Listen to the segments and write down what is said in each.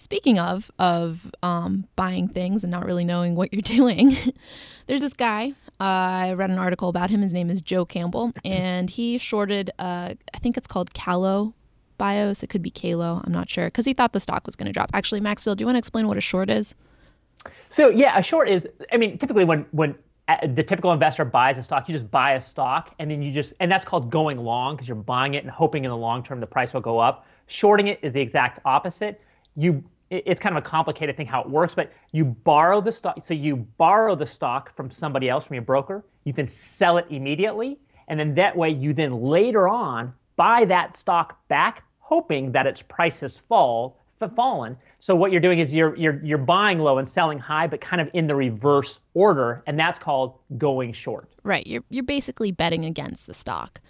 Speaking of buying things and not really knowing what you're doing, there's this guy. I read an article about him. His name is Joe Campbell, and he shorted. I think it's called Calo Bios. It could be Kalo. I'm not sure because he thought the stock was going to drop. Actually, Maxwell, do you want to explain what a short is? So yeah, a short is, I mean, typically when the typical investor buys a stock, you just buy a stock and then and that's called going long because you're buying it and hoping in the long term the price will go up. Shorting it is the exact opposite. It's kind of a complicated thing how it works, but you borrow the stock. So you borrow the stock from somebody else, from your broker. You can sell it immediately, and then that way you then later on buy that stock back, hoping that its price has fallen. So what you're doing is you're buying low and selling high, but kind of in the reverse order, and that's called going short. Right. You're basically betting against the stock.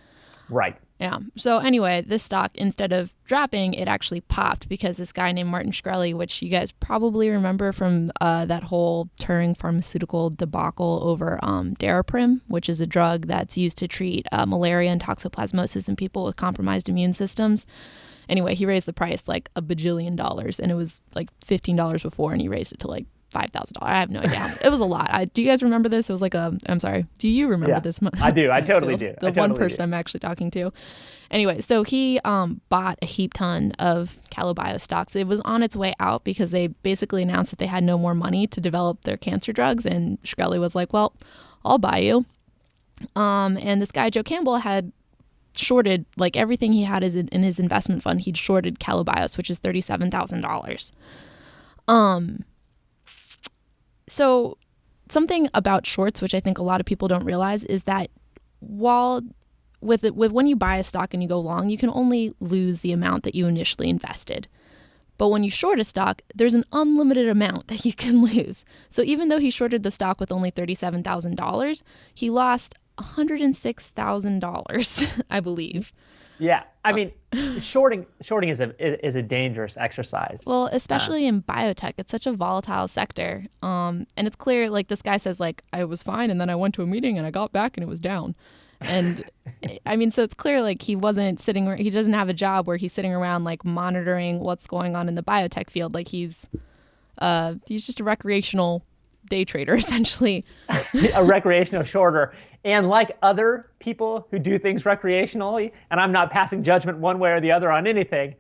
Right. Yeah. So anyway, this stock, instead of dropping, it actually popped because this guy named Martin Shkreli, which you guys probably remember from that whole Turing pharmaceutical debacle over Daraprim, which is a drug that's used to treat malaria and toxoplasmosis in people with compromised immune systems. Anyway, he raised the price like $1 bajillion, and it was like $15 before, and he raised it to like $5,000. I have no idea. It was a lot. Do you guys remember this? It was like I'm sorry. Do you remember this? I do. I totally do. The one person I'm actually talking to. Anyway, so he bought a heap ton of Calibio stocks. It was on its way out because they basically announced that they had no more money to develop their cancer drugs, and Shkreli was like, "Well, I'll buy you." And this guy Joe Campbell had shorted like everything he had in his investment fund. He'd shorted Calobios, which is $37,000. So something about shorts, which I think a lot of people don't realize, is that while with when you buy a stock and you go long, you can only lose the amount that you initially invested. But when you short a stock, there's an unlimited amount that you can lose. So even though he shorted the stock with only $37,000, he lost $106,000, I believe. Yeah, I mean, shorting is a dangerous exercise. Well, especially in biotech, it's such a volatile sector. And it's clear, like this guy says, like I was fine, and then I went to a meeting and I got back and it was down. And I mean, so it's clear like he doesn't have a job where he's sitting around like monitoring what's going on in the biotech field. Like he's just a recreational day trader, essentially. A recreational shorter. And like other people who do things recreationally, and I'm not passing judgment one way or the other on anything,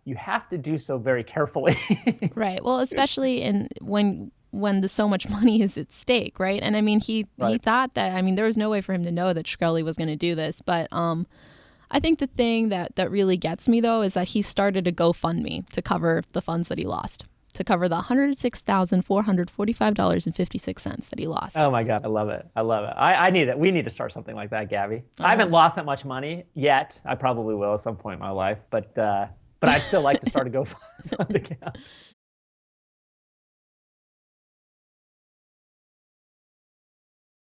you have to do so very carefully. Right. Well, especially when there's so much money is at stake, right? And I mean, he thought that, I mean, there was no way for him to know that Shkreli was going to do this. But I think the thing that really gets me, though, is that he started a GoFundMe to cover the funds that he lost, to cover the $106,445.56 that he lost. Oh my God, I love it. I love it. I need it. We need to start something like that, Gabby. I haven't lost that much money yet. I probably will at some point in my life, but I'd still like to start a GoFundMe account.